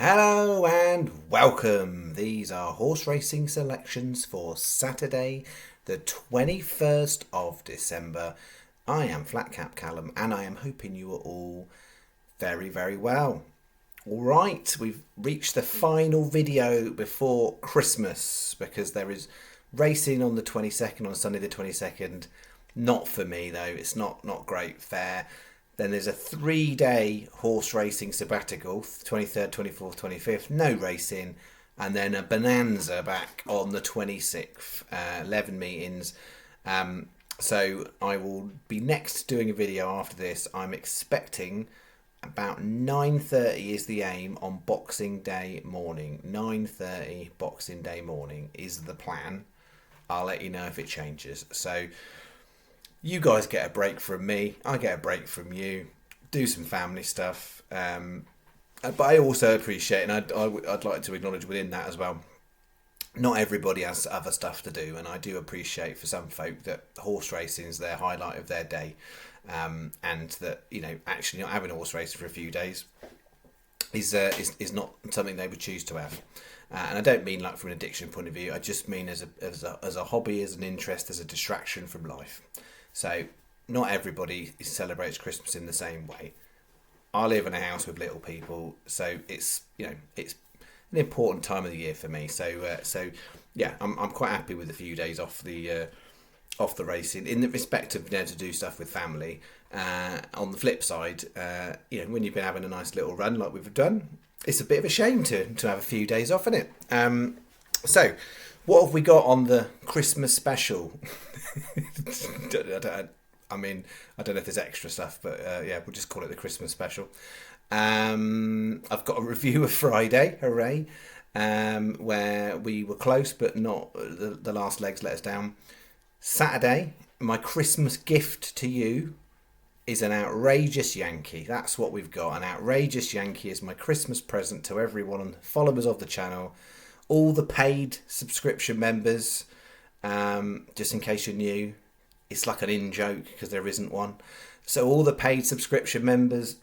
Hello and welcome. These are horse racing selections for Saturday, the 21st of December. I am Flatcap Callum and I am hoping you are all very, very well. All right, we've reached the final video before Christmas because there is racing on the 22nd, on Sunday the 22nd. Not for me though, it's not great fare. Then there's a 3-day horse racing sabbatical, 23rd, 24th, 25th, no racing. And then a bonanza back on the 26th, 11 meetings. So I will be next doing a video after this. I'm expecting about 9:30 is the aim on Boxing Day morning. 9:30 Boxing Day morning is the plan. I'll let you know if it changes. So you guys get a break from me. I get a break from you. Do some family stuff. But I also appreciate, and I'd like to acknowledge within that as well, not everybody has other stuff to do, and I do appreciate for some folk that horse racing is their highlight of their day, and that actually not having a horse race for a few days is not something they would choose to have. And I don't mean like from an addiction point of view. I just mean as a hobby, as an interest, as a distraction from life. So not everybody celebrates Christmas in the same way. I live in a house with little people, so it's an important time of the year for me. So yeah, I'm quite happy with a few days off the racing in the respect of being able to do stuff with family. On the flip side, when you've been having a nice little run like we've done, it's a bit of a shame to have a few days off, isn't it? So what have we got on the Christmas special? I mean, I don't know if there's extra stuff, but yeah, we'll just call it the Christmas special. I've got a review of Friday, hooray, where we were close, but not the last legs let us down. Saturday, my Christmas gift to you is an outrageous Yankee. That's what we've got. An outrageous Yankee is my Christmas present to everyone and followers of the channel. All the paid subscription members, just in case you're new, it's like an in-joke because there isn't one. So all the paid subscription members,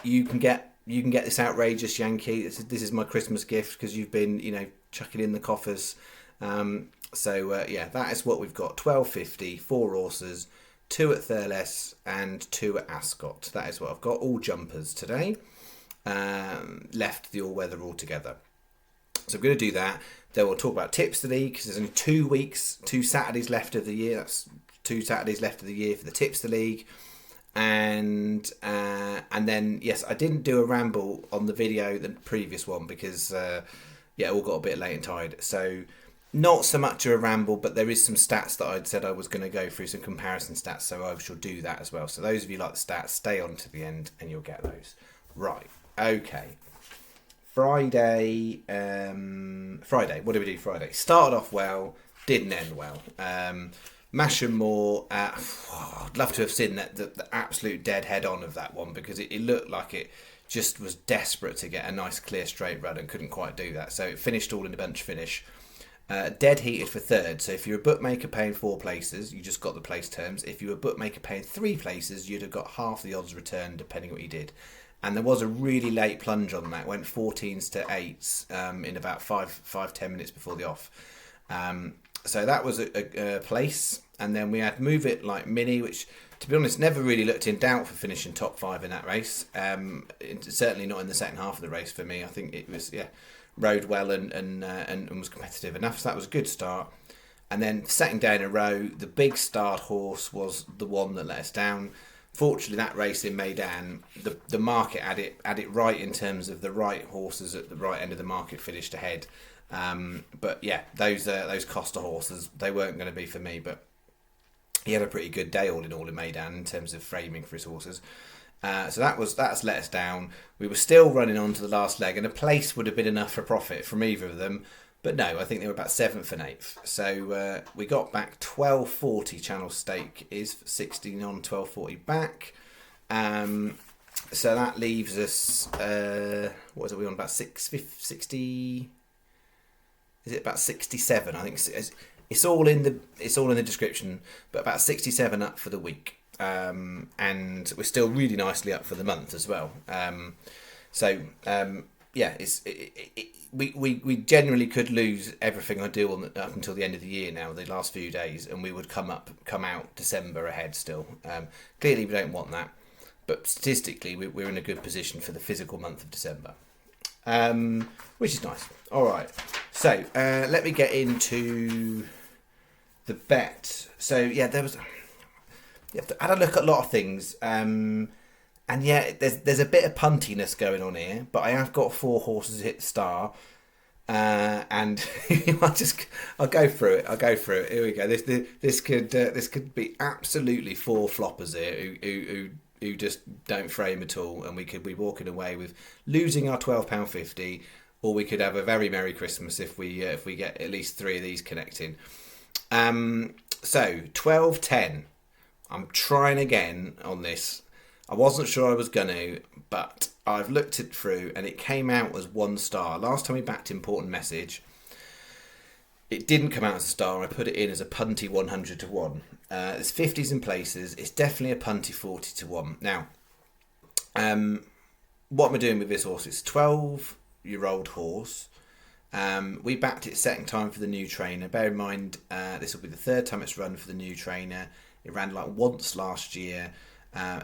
you can get this outrageous Yankee. This is my Christmas gift because you've been, chucking in the coffers. Yeah, that is what we've got. 12.50, 4 horses, 2 at Thurles and 2 at Ascot. That is what I've got. All jumpers today. Left the all-weather altogether. So I'm going to do that. Then we'll talk about tips to the league because there's only 2 weeks, 2 Saturdays left of the year. That's 2 Saturdays left of the year for the tips to the league. And then, yes, I didn't do a ramble on the video, the previous one, because, it all got a bit late and tired. So not so much of a ramble, but there is some stats that I'd said I was going to go through, some comparison stats, so I shall do that as well. So those of you like the stats, stay on to the end and you'll get those. Right, okay. Friday, what did we do Friday? Started off well, didn't end well. Mash and More, I'd love to have seen the absolute dead head on of that one because it looked like it just was desperate to get a nice clear straight run and couldn't quite do that. So it finished all in a bunch finish. Dead heated for third. So if you're a bookmaker paying 4 places, you just got the place terms. If you were a bookmaker paying 3 places, you'd have got half the odds returned depending what you did. And there was a really late plunge on that. Went 14s to 8s in about 5-10 minutes before the off. So that was a place. And then we had Move It Like Mini, which, to be honest, never really looked in doubt for finishing top 5 in that race. Certainly not in the second half of the race for me. I think it was, rode well and was competitive enough. So that was a good start. And then second day in a row, the big starred horse was the one that let us down. Fortunately, that race in Meydan, the market had it right in terms of the right horses at the right end of the market finished ahead. But yeah, those Costa horses, they weren't going to be for me. But he had a pretty good day all in Meydan in terms of framing for his horses. So that's let us down. We were still running on to the last leg, and a place would have been enough for profit from either of them. But no, I think they were about 7th and 8th. So we got back 12.40 channel stake is 16 on 12.40 back. So that leaves us, what are we on, about 60? Is it about 67? I think it's all in the description, but about 67 up for the week. And we're still really nicely up for the month as well. yeah, we generally could lose everything I do up until the end of the year now, the last few days, and we would come out December ahead still. Clearly, we don't want that, but statistically, we're in a good position for the physical month of December, which is nice. All right, so let me get into the bet. So yeah, I had a look at a lot of things. And yeah, there's a bit of puntiness going on here, but I have got 4 horses hit star, and I'll go through it. Here we go. This could be absolutely 4 floppers here who just don't frame at all, and we could be walking away with losing our £12.50, or we could have a very Merry Christmas if we get at least 3 of these connecting. So 12.10. I'm trying again on this. I wasn't sure I was going to, but I've looked it through and it came out as 1 star. Last time we backed Important Message, it didn't come out as a star. I put it in as a punty 100 to 1. There's 50s in places. It's definitely a punty 40 to 1. Now, what am I doing with this horse? It's a 12-year-old horse. We backed it second time for the new trainer. Bear in mind, this will be the 3rd time it's run for the new trainer. It ran like once last year.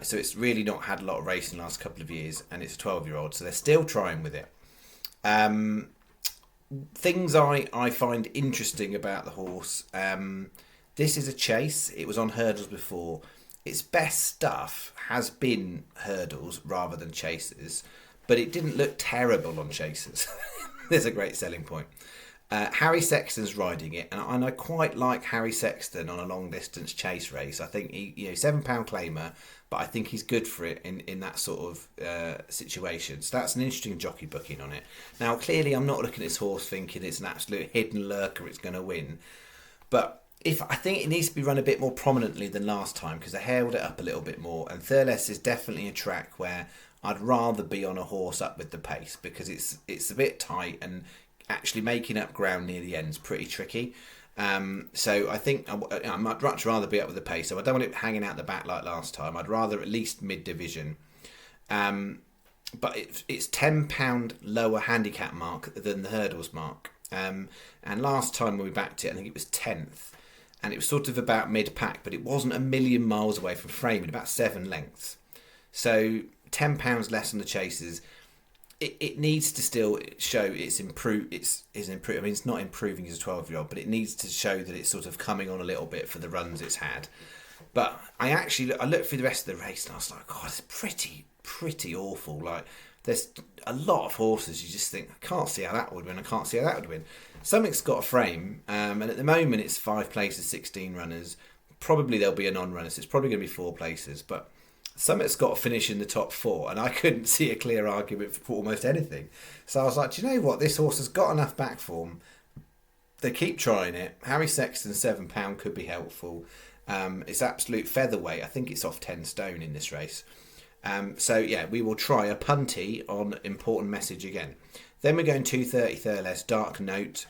So it's really not had a lot of racing the last couple of years, and it's a 12-year-old, so they're still trying with it. Things I find interesting about the horse. This is a chase. It was on hurdles before. Its best stuff has been hurdles rather than chases, but it didn't look terrible on chases. There's a great selling point. Harry Sexton's riding it, and I quite like Harry Sexton on a long distance chase race. I think he, £7 claimer, but I think he's good for it in that sort of situation. So that's an interesting jockey booking on it. Now, clearly, I'm not looking at this horse thinking it's an absolute hidden lurker, it's going to win. But I think it needs to be run a bit more prominently than last time, because I held it up a little bit more. And Thurles is definitely a track where I'd rather be on a horse up with the pace, because it's a bit tight, and actually making up ground near the end is pretty tricky. So I think I'd much rather be up with the pace. So I don't want it hanging out the back like last time. I'd rather at least mid-division. But it's £10 lower handicap mark than the hurdles mark. And last time when we backed it, I think it was 10th. And it was sort of about mid-pack, but it wasn't a million miles away from framing, about 7 lengths. So £10 less on the chases. It needs to still show it's improved. It's improved. I mean, it's not improving as a 12-year-old, but it needs to show that it's sort of coming on a little bit for the runs it's had. But I looked through the rest of the race and I was like, God, it's pretty awful. Like, there's a lot of horses you just think, I can't see how that would win. I can't see how that would win. Something's got a frame, and at the moment it's 5 places, 16 runners. Probably there'll be a non-runner, so it's probably going to be 4 places, but Summit's got to finish in the top 4, and I couldn't see a clear argument for almost anything. So I was like, do you know what? This horse has got enough back form. They keep trying it. Harry Sexton, £7 could be helpful. It's absolute featherweight. I think it's off 10 stone in this race. So yeah, we will try a punty on Important Message again. Then we're going 2:30 Thurles, Dark Note.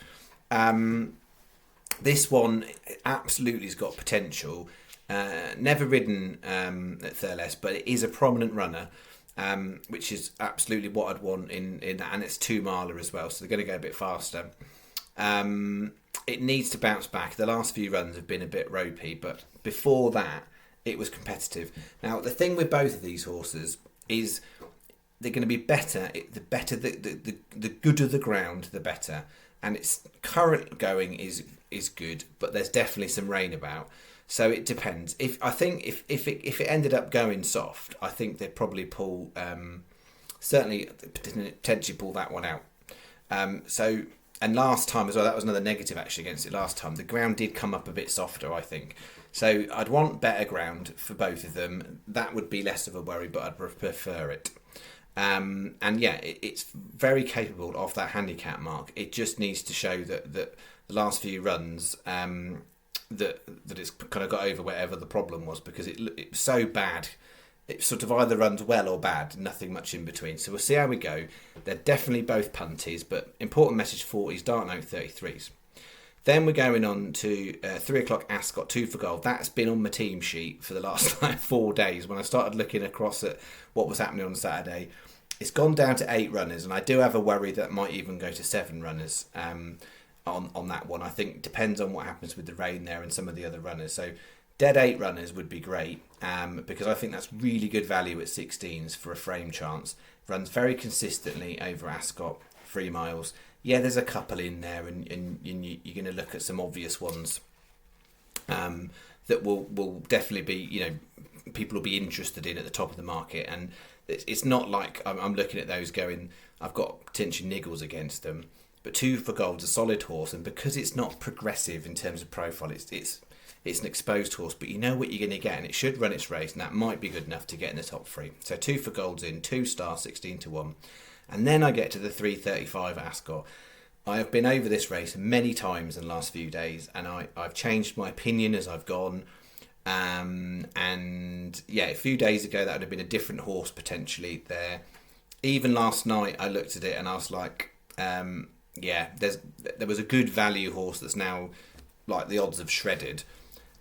This one absolutely has got potential. Never ridden at Thurles, but it is a prominent runner, which is absolutely what I'd want in that, and it's 2 miler as well, so they're going to go a bit faster. It needs to bounce back. The last few runs have been a bit ropey, but before that, it was competitive. Now, the thing with both of these horses is they're going to be better. The gooder the ground, the better. And its current going is good, but there's definitely some rain about. So it depends. If it ended up going soft, I think they'd probably pull, certainly potentially pull that one out. And last time as well, that was another negative actually against it last time. The ground did come up a bit softer, I think. So I'd want better ground for both of them. That would be less of a worry, but I'd prefer it. And yeah, it's very capable of that handicap mark. It just needs to show that the last few runs, that it's kind of got over whatever the problem was, because it was so bad. It sort of either runs well or bad, nothing much in between. So we'll see how we go. They're definitely both punties, but Important Message 40s, Dark Note 33s. Then we're going on to 3 o'clock Ascot, 2 for gold. That's been on my team sheet for the last 4 days. When I started looking across at what was happening on Saturday, it's gone down to 8 runners, and I do have a worry that might even go to 7 runners on that one. I think it depends on what happens with the rain there and some of the other runners. So dead 8 runners would be great, because I think that's really good value at 16s for a frame chance. Runs very consistently over Ascot, 3 miles. Yeah, there's a couple in there, and you're going to look at some obvious ones that will definitely be, people will be interested in at the top of the market. And it's not like I'm looking at those going, I've got potential niggles against them. But 2 for Gold's a solid horse, and because it's not progressive in terms of profile, it's an exposed horse, but you know what you're going to get, and it should run its race, and that might be good enough to get in the top 3. So 2 for Gold's in, 2 star, 16 to 1. And then I get to the 3:35 Ascot. I have been over this race many times in the last few days, and I've changed my opinion as I've gone. And yeah, a few days ago that would have been a different horse potentially there. Even last night I looked at it and I was like, there was a good value horse that's now like the odds have shredded.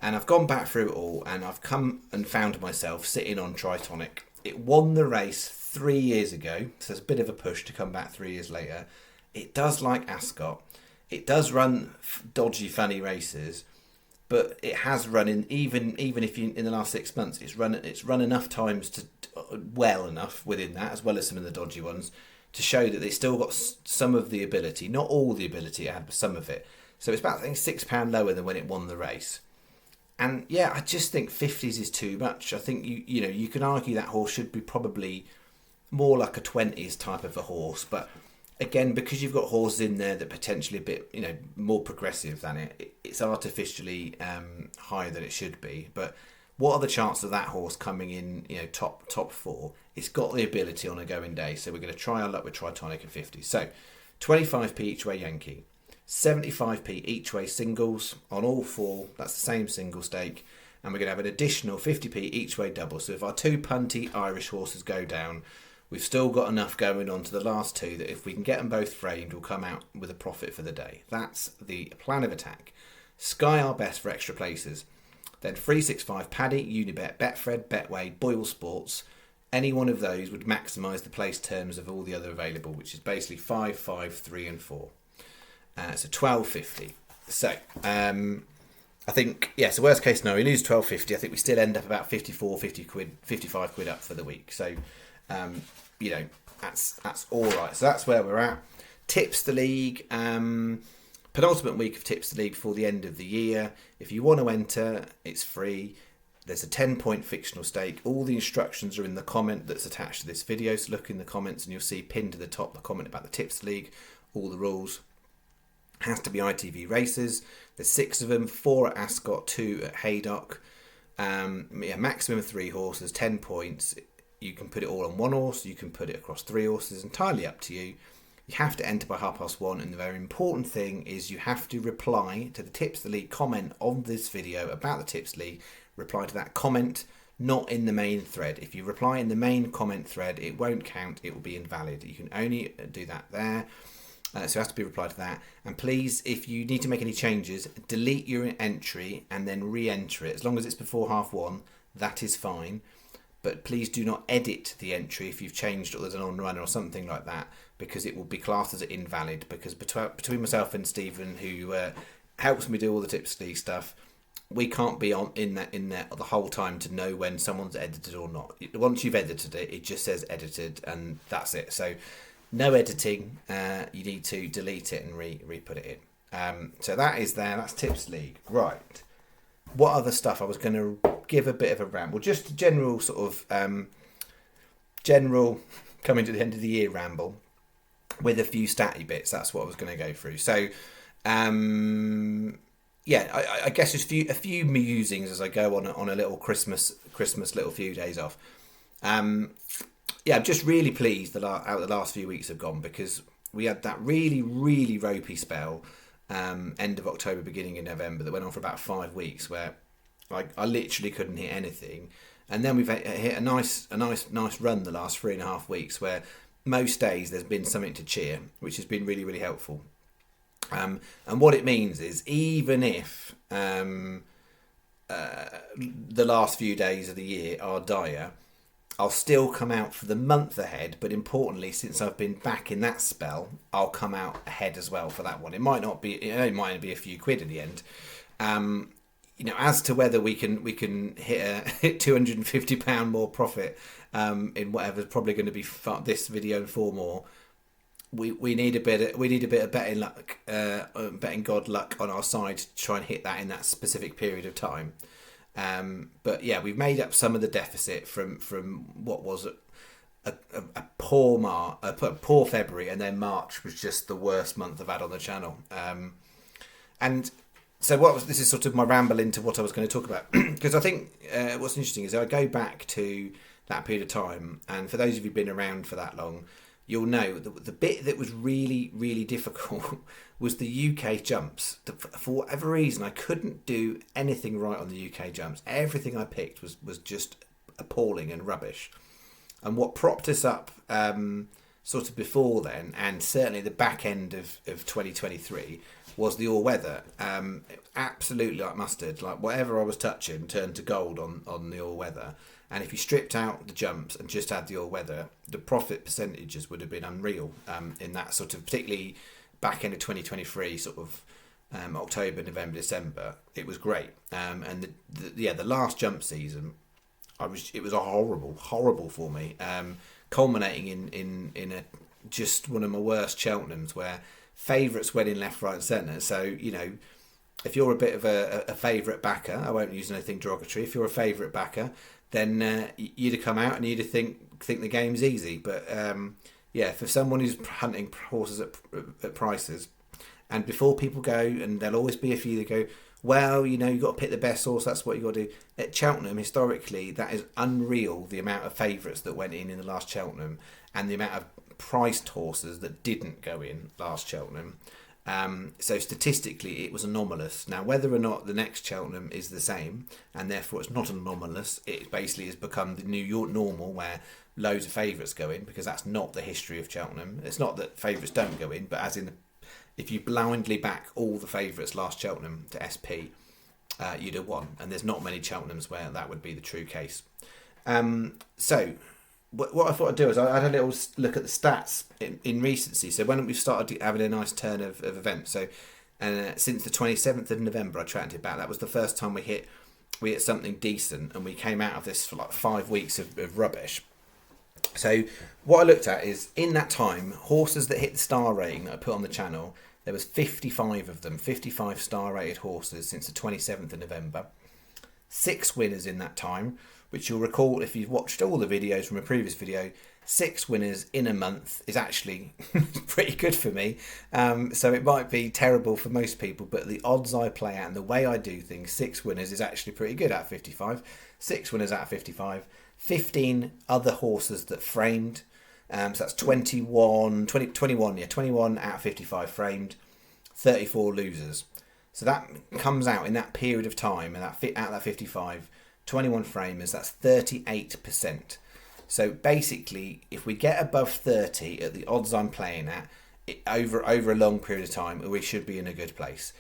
And I've gone back through it all, and I've come and found myself sitting on Tritonic. It won the race 3 years ago, so it's a bit of a push to come back 3 years later. It does like Ascot. It does run dodgy, funny races, but it has run even if you in the last 6 months, it's run enough times to well enough within that, as well as some of the dodgy ones, to show that they still got some of the ability, not all the ability it had, but some of it. So it's about, I think, £6 lower than when it won the race. And yeah, I just think 50s is too much. I think you can argue that horse should be probably more like a 20s type of a horse, but again, because you've got horses in there that potentially a bit more progressive than it's artificially higher than it should be. But what are the chances of that horse coming in top 4? It's got the ability on a going day, so we're going to try our luck with Tritonic and 50. So 25p each way Yankee, 75p each way singles on all 4. That's the same single stake, and we're going to have an additional 50p each way double. So if our 2 punty Irish horses go down, we've still got enough going on to the last 2 that if we can get them both framed, we'll come out with a profit for the day. That's the plan of attack. Sky our best for extra places. Then 365 Paddy, Unibet, Betfred, Betway, Boyle Sports. Any one of those would maximise the place terms of all the other available, which is basically 5, 5, 3 and 4. So 12.50. So I think, so worst case scenario, we lose 12.50. I think we still end up about 54, 50 quid, 55 quid up for the week. So that's all right. So that's where we're at. Tips the league. Penultimate week of Tips the League before the end of the year. If you want to enter, it's free. There's a 10-point fictional stake. All the instructions are in the comment that's attached to this video. So look in the comments and you'll see pinned to the top the comment about the Tips League. All the rules. Has to be ITV races. There's 6 of them. 4 at Ascot, 2 at Haydock. Maximum of 3 horses, 10 points. You can put it all on 1 horse. You can put it across 3 horses. Entirely up to you. You have to enter by 1:30, and the very important thing is you have to reply to the Tips the League comment on this video about the Tips League. Reply to that comment, not in the main thread. If you reply in the main comment thread, it won't count. It will be invalid. You can only do that there. So it has to be replied to that. And please, if you need to make any changes, delete your entry and then re-enter it. As long as it's before 1:30, that is fine. But please do not edit the entry if you've changed or there's an on-run or something like that, because it will be classed as invalid. Because between myself and Stephen, who helps me do all the Tips League stuff, we can't be in there the whole time to know when someone's edited or not. Once you've edited it, it just says edited, and that's it. So no editing. You need to delete it and re-put it in. So that is there. That's Tips League. Right. What other stuff? I was going to give a bit of a ramble. Just a general sort of general coming to the end of the year ramble with a few statty bits. That's what I was going to go through. So I guess just a few musings as I go on a little Christmas little few days off. I'm just really pleased that how the last few weeks have gone, because we had that really, really ropey spell end of October, beginning of November, that went on for about 5 weeks, where I literally couldn't hit anything. And then we've hit a nice run the last 3.5 weeks, where most days there's been something to cheer, which has been really, really helpful. And what it means is, even if the last few days of the year are dire, I'll still come out for the month ahead, but importantly, since I've been back in that spell, I'll come out ahead as well for that one. It might not be, it might only be a few quid in the end. As to whether we can hit £250 more profit in whatever's probably going to be this video and 4 more. We need a bit of betting luck, betting God luck on our side to try and hit that in that specific period of time. But yeah, we've made up some of the deficit from what was a poor February, and then March was just the worst month I've had on the channel. And so this is sort of my ramble into what I was going to talk about, because I think what's interesting is I go back to that period of time, and for those of you who've been around for that long, you'll know the bit that was really, really difficult was the UK jumps. For whatever reason, I couldn't do anything right on the UK jumps. Everything I picked was just appalling and rubbish. And what propped us up sort of before then, and certainly the back end of 2023, was the all-weather. Absolutely like mustard. Like whatever I was touching turned to gold on the all-weather. And if you stripped out the jumps and just had the all-weather, the profit percentages would have been unreal in that sort of, particularly back end of 2023, sort of October, November, December. It was great. And the last jump season, it was a horrible for me, culminating in a just one of my worst Cheltenhams where favourites went in left, right and centre. So, if you're a bit of a favourite backer, I won't use anything derogatory, if you're a favourite backer, then you'd have come out and you'd have think the game's easy. But for someone who's hunting horses at prices, and before people go, and there'll always be a few that go, well, you've got to pick the best horse, that's what you've got to do. At Cheltenham, historically, that is unreal, the amount of favourites that went in the last Cheltenham, and the amount of priced horses that didn't go in last Cheltenham. So statistically, it was anomalous. Now, whether or not the next Cheltenham is the same, and therefore it's not anomalous, it basically has become the New York normal where loads of favourites go in, because that's not the history of Cheltenham. It's not that favourites don't go in, but as in, if you blindly back all the favourites last Cheltenham to SP, you'd have won. And there's not many Cheltenhams where that would be the true case. So what I thought I'd do is I had a little look at the stats in recency. So when we started having a nice turn of events, so since the 27th of November, I tracked it back. That was the first time we hit something decent, and we came out of this for like 5 weeks of rubbish. So what I looked at is, in that time, horses that hit the star rating that I put on the channel, there was 55 of them, 55 star rated horses since the 27th of November. 6 winners in that time, which you'll recall if you've watched all the videos from a previous video. 6 winners in a month is actually pretty good for me. So it might be terrible for most people, but the odds I play at and the way I do things, 6 winners is actually pretty good out of 55. 6 winners out of 55. 15 other horses that framed. So that's 21 out of 55 framed. 34 losers. So that comes out in that period of time, and out of that 55, 21 framers, that's 38%. So basically, if we get above 30 at the odds I'm playing at, over a long period of time, we should be in a good place.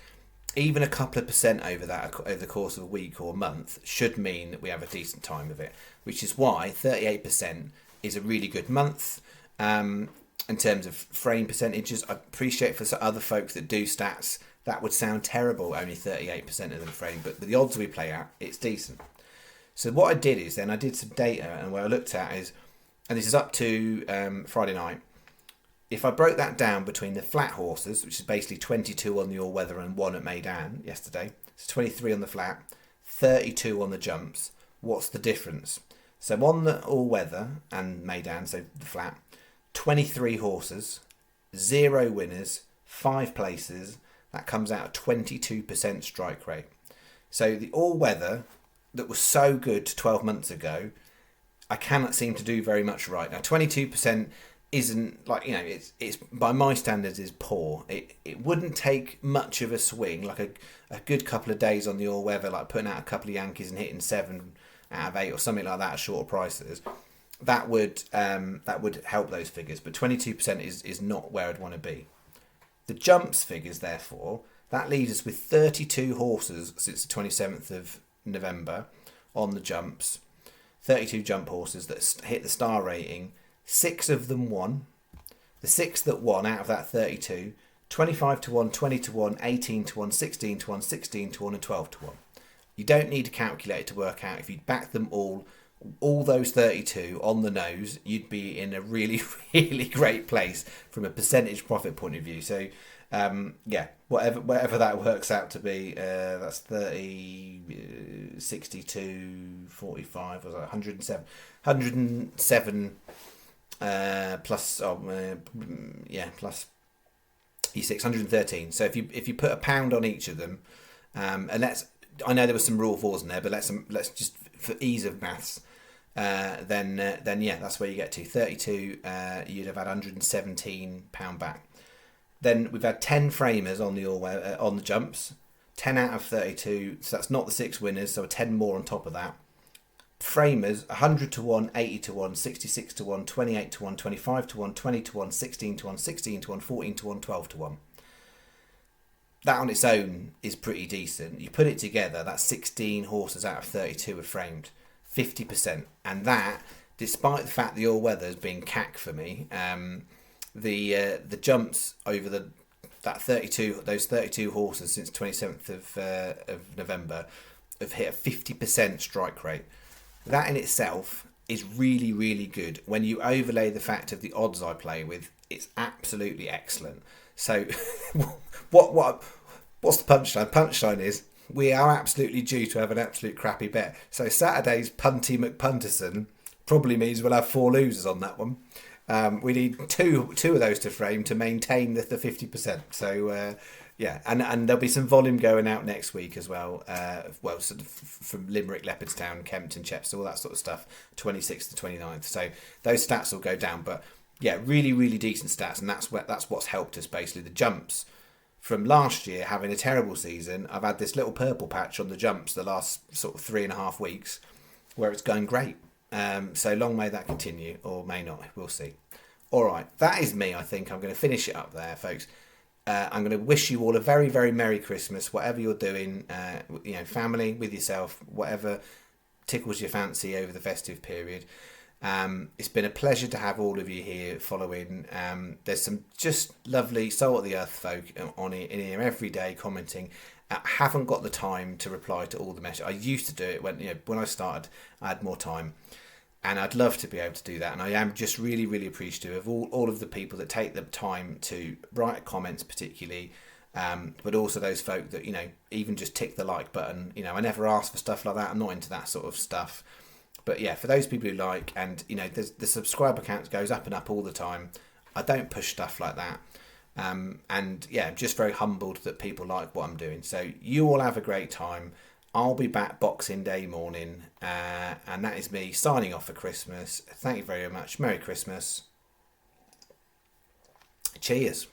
Even a couple of percent over that over the course of a week or a month should mean that we have a decent time of it, which is why 38% is a really good month. In terms of frame percentages, I appreciate for some other folks that do stats, that would sound terrible, only 38% of them frame, but the odds we play at, it's decent. So what I did is then I did some data, and what I looked at is, and this is up to Friday night, if I broke that down between the flat horses, which is basically 22 on the all-weather and 1 at Meydan yesterday, so 23 on the flat, 32 on the jumps, what's the difference? So on the all-weather and Meydan, so the flat, 23 horses, 0 winners, 5 places, that comes out at 22% strike rate. So the all-weather that was so good 12 months ago, I cannot seem to do very much right. Now 22% isn't like, it's by my standards is poor. It wouldn't take much of a swing, like a good couple of days on the all-weather, like putting out a couple of Yankees and hitting 7 out of 8 or something like that at shorter prices. That would help those figures, but 22% is not where I'd want to be. The jumps figures, therefore, that leaves us with 32 horses since the 27th of November on the jumps. 32 jump horses that hit the star rating. 6 of them won. The 6 that won out of that 32, 25 to 1, 20 to 1, 18 to 1, 16 to 1, 16 to 1 and 12 to 1. You don't need a calculator to work out. If you back them all those 32 on the nose, you'd be in a really, really great place from a percentage profit point of view. So, whatever that works out to be, that's 30, 62, 45, was that 107? 107 plus plus E6, 113. So if you put £1 on each of them, and I know there was some rule of fours in there, but let's just for ease of maths, then that's where you get to 32. You'd have had £117 back. Then we've had 10 framers on the jumps, 10 out of 32. So that's not the 6 winners. So 10 more on top of that. Framers 100 to 1, 80 to 1, 66 to 1, 28 to 1, 25 to 1, 20 to 1, 16 to 1, 16 to 1, 14 to 1, 12 to 1. That on its own is pretty decent. You put it together, that's 16 horses out of 32 are framed, 50%. And that, despite the fact the all-weather has been cack for me, the jumps over those 32 horses since 27th of November have hit a 50% strike rate. That in itself is really, really good. When you overlay the fact of the odds I play with, it's absolutely excellent. So what's the punchline? Punchline is we are absolutely due to have an absolute crappy bet. So Saturday's Punty McPunterson probably means we'll have 4 losers on that one. We need two of those to frame to maintain the 50%. So and there'll be some volume going out next week as well. Sort of from Limerick, Leopardstown, Kempton, Chepstow, all that sort of stuff. 26th to 29th. So those stats will go down, but yeah, really, really decent stats, and that's what's helped us basically. The jumps from last year having a terrible season, I've had this little purple patch on the jumps the last sort of 3.5 weeks where it's going great. So long may that continue, or may not. We'll see. All right, that is me. I think I'm going to finish it up there, folks. I'm going to wish you all a very, very Merry Christmas, whatever you're doing, family, with yourself, whatever tickles your fancy over the festive period. It's been a pleasure to have all of you here following. There's some just lovely soul of the earth folk in here every day commenting. I haven't got the time to reply to all the messages. I used to do it when I started. I had more time, and I'd love to be able to do that. And I am just really, really appreciative of all of the people that take the time to write comments, particularly, but also those folk that even just tick the like button. I never ask for stuff like that. I'm not into that sort of stuff. But yeah, for those people who like, and the subscriber count goes up and up all the time. I don't push stuff like that. And yeah, I'm just very humbled that people like what I'm doing. So you all have a great time. I'll be back Boxing Day morning, and that is me signing off for Christmas. Thank you very much. Merry Christmas. Cheers.